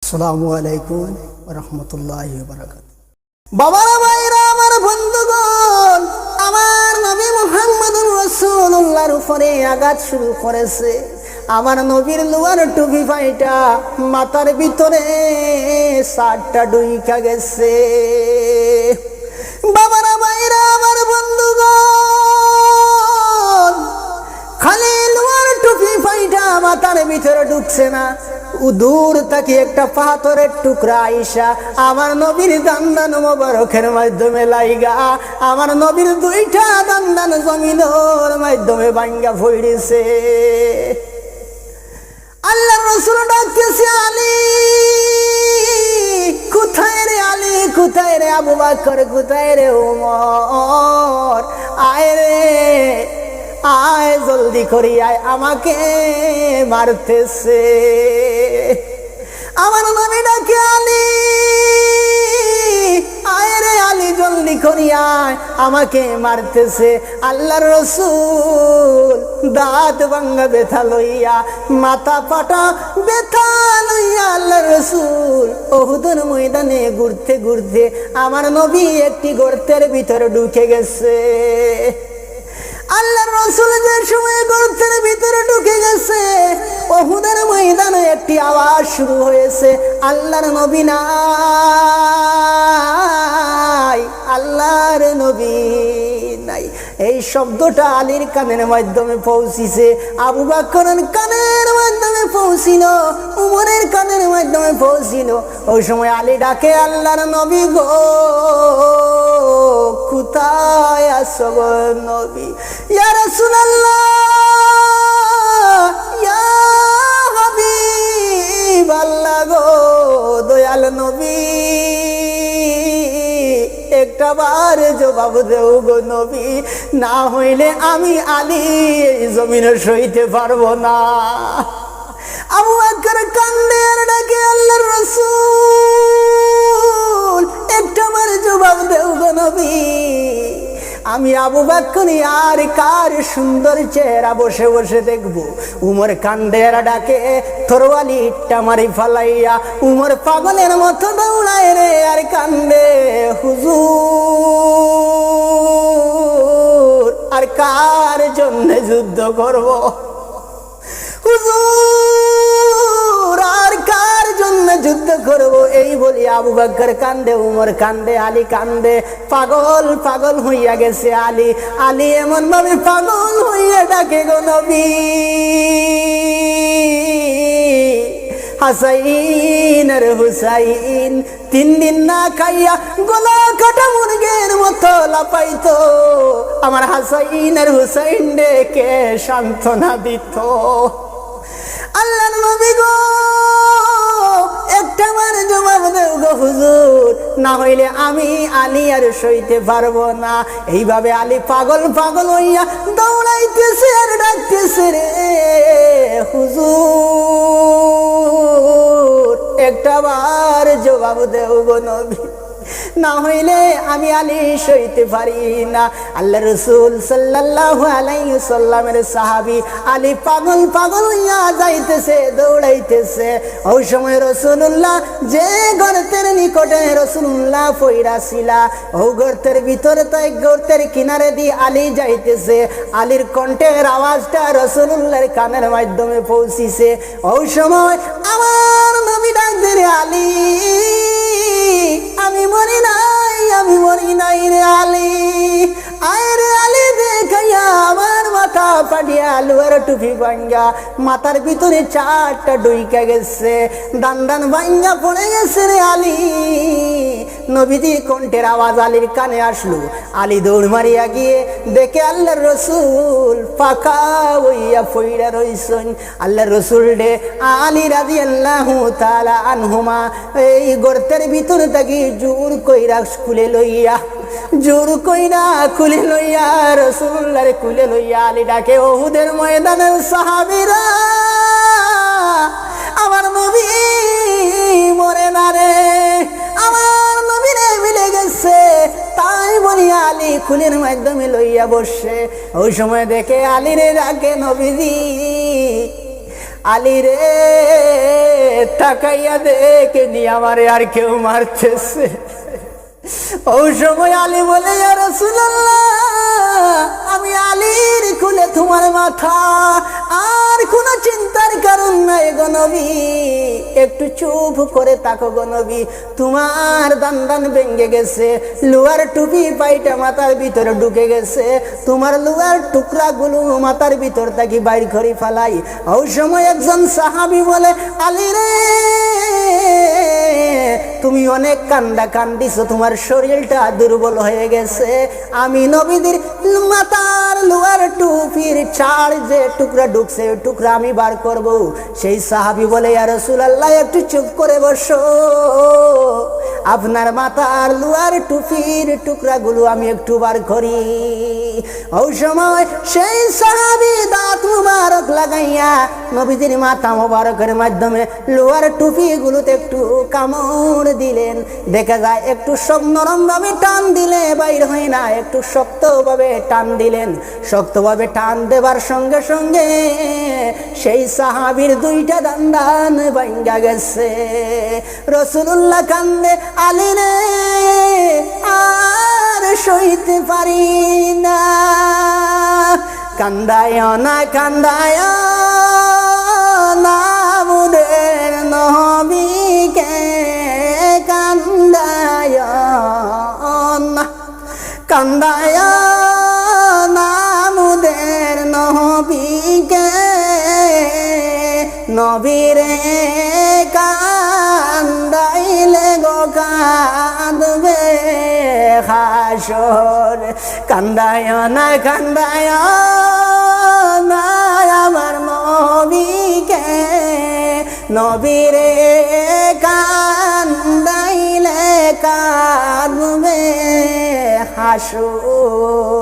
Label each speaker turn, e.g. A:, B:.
A: আসসালামু আলাইকুম ওয়া রাহমাতুল্লাহি ওয়া বারাকাতুহু। বাবারা, ভাইরা, আমার বন্ধুগণ, আমার নবী মুহাম্মদুর রাসূলুল্লাহর উপরে আঘাত শুরু করেছে। আমার নবীর লোয়ার টুপি ফাইটা মাথার ভিতরে সাতটা ডুইকা গেছে। বাবারা, ভাইরা, আমার বন্ধুগণ, খালি লোয়ার টুপি ফাইটা মাথার ভিতরে ঢুকছে না, দূর থেকে একটা পাথরের টুকরা আইসা আমার নবীর দান্দান মোবারকের মাধ্যমে লাইগা আমার নবীর দুইটা দান্দান জমিনের মাধ্যমে ভাঙ্গা পড়েছে। আল্লাহর রাসূল ডাকতেছে, আলী কোথায় রে, আলী কোথায় রে, আবু বকর কোথায় রে, ওমর আয় রে, আয় জলদি করি আয়, আমাকে মারতেছে। আমার নবী ডাকে, আলী আয় রে, আলী জলদি করি আয়, আমাকে মারতেছে। আল্লাহর রাসূল দাঁত ভাঙ্গা ব্যথা লইয়া, মাথা পাটা ব্যথা লইয়া আল্লাহর রাসূল উহুদের ময়দানে ঘুরতে ঘুরতে আমার নবী একটি গর্তের ভিতরে ঢুকে গেছে। আল্লাহর রাসূল যে সময় গর্তের ভিতরে ঢুকে গেছে, উহুদের ময়দানে একটি আওয়াজ শুরু হয়েছে, আল্লাহর নবী নাই, আল্লাহর নবী নাই। এই শব্দটা আলীর কানের মাধ্যমে পৌঁছিছে, আবু বকরের কানের মাধ্যমে পৌঁছিল, উমরের কানের মাধ্যমে পৌঁছিল। ওই সময় আলী ডাকে, আল্লাহর নবী গো, কোথায় আছো গো নবী? ইয়া রাসূলুল্লাহ, ইয়া হাবিবাল্লাহ গো, দয়াল নবী, একটা বার জবাব দেও গো নবী, না হইলে আমি আলী এই জমিনে সইতে পারবো না। আবু বকর কান্দে আর ডাকে, আল্লাহর রাসূল একটা বার জবাব দেও গো নবী, আমি আবু বকর আর কার সুন্দর চেহারা বসে বসে দেখবো? উমর কান্দে আর ডাকে, তরোয়ালিটা মারি ফালাইয়া উমর পাগলের মতো দৌড়ায় রে আর কান্দে, হুজুর আর কার জন্য যুদ্ধ করব? হুজুর আর কার জন্য যুদ্ধ করব? এই বলি আবু বকর কান্দে, উমর কান্দে, আলী কান্দে, পাগল পাগল হইয়া গেছে আলী। আলী এমন ভাবে পাগল হইয়া ডাকে, গো নবী, হাসাইন আর হুসাইন 3 দিন না খাইয়া গলা কাটা মুরগের মতো লাপাইতো, আমার হাসাইন আর হুসাইন ডেকে সান্ত্বনা দিত। আল্লাহর নবী গো, একটা বার জবাব দেও গো হুজুর, না হইলে আমি আলী আর সইতে পারবো না। এইভাবে আলী পাগল পাগল হইয়া দৌড়াইতেছে আর ডাকতেছে, রে হুজুর একটা বার জবাব দেও গো নবী, না হইলে আমি আলী সইতে পারি না। আল্লাহ রাসূল সাল্লাল্লাহু আলাইহি সাল্লামের সাহাবী আলী পাগল পাগল হইয়া যাইতেছে, দৌড়াইতেছে। ওই সময় রাসূলুল্লাহ যে গর্তের নিকটে রাসূলুল্লাহ পইড়া ছিলা, ওই গর্তের ভিতরে তো এক গর্তের কিনারে দিয়ে আলী যাইতেছে। আলীর কণ্ঠের আওয়াজটা রাসূলুল্লাহর কানের মাধ্যমে পৌঁছিছে। ওই সময় আমার নবী ডাক দিলে, আলী আমি মরি নাই, আমি মরি নাই রে আলী, আয় রে আলী দেখাইয়া আমার মাথা ফাটিয়া লোয়ার টুপি ভাঙ্গা মাথার ভিতরে 4টা ডুইকা গেছে, দান্দান ভাঙ্গা পড়ে গেছে রে আলী। নবীজি কণ্ঠের আওয়াজ আলীর কানে আসলো। আলী দৌড় মারিয়া গিয়ে দেখে আল্লাহর রাসূল পাকা হইয়া পইড়া রইছেন। আল্লাহর রাসূল ডে আলী রাদিয়াল্লাহু তাআলা আনহুমা এই গর্তের ভিতর থেকে জোর কইরা খুলে লইয়া, জোর কইরা খুলে লইয়া রাসূলুল্লাহর খুলে লইয়া আলী ডাকে, উহুদের ময়দানের সাহাবীরা, আমার নবী মরে না রে, আমার নবী রে মিলে গেছে। তাই বলি আলী খুলের মাধ্যমে লইয়া বসে। ওই সময় দেখে আলী রে ডাকে, নবীজি আলী রে তাকাইয়া দেখেনি আমারে আর কেউ মারতেছে। ওই সময় আলী বলে, ইয়া রাসূলুল্লাহ, আমি আলীর কুলে তোমার মাথা, আর কোনো চিন্তার কারণ নাই গো নবী। একটু চুপ করে তাকো গো নবী, তোমার দান ভেঙে গেছে, লোহার টুপি পাইটা মাথার ভিতরে ঢুকে গেছে, তোমার লোহার টুকরাগুলো মাথার ভিতর থেকে বাইর করে ফেলাই। ওই সময় একজন সাহাবী বলে, আলী রে তুমি অনেক কান্দা কান্দিছো, তোমার শরীরটা দুর্বল হয়ে গেছে, আমি নবীদের মাথার লোহার টুপির চার যে টুকরা ঢুকছে ওই টুকরা আমি বার করব। সেই সাহাবী বলে, ইয়া রাসূলুল্লাহ, একটু চুপ করে বসো, আপনার মাথার লোহার টুপির টুকরাগুলো আমি একটু বার করি। ওই সময় সেই সাহাবী দাঁত মুবারক লাগাইয়া নবীজির মাথা মুবারকের মাধ্যমে লোহার টুপিগুলোতে একটু কামড় দিলেন। দেখা যায় একটু নরম ভাবে টান দিলে বাইর হয় না, একটু শক্তভাবে টান দিলেন। শক্তভাবে টান দেবার সঙ্গে সঙ্গে সেই সাহাবীর দুইটা দান ভাঙ্গা গেছে। রাসূলুল্লাহ কান্দে, আলী রে আর সইতে পারি না, কান্দায় না কান্দায় না মুদের নবীকে, কান্দায় না কান্দায় না মুদের নবীকে, নবীরে কান্দাইলে গো কাঁদবে হাসর। কান্দায় না কান্দায় না আমার নবীকে, নবীরে কান্দাইলে কাঁদবে হাসর।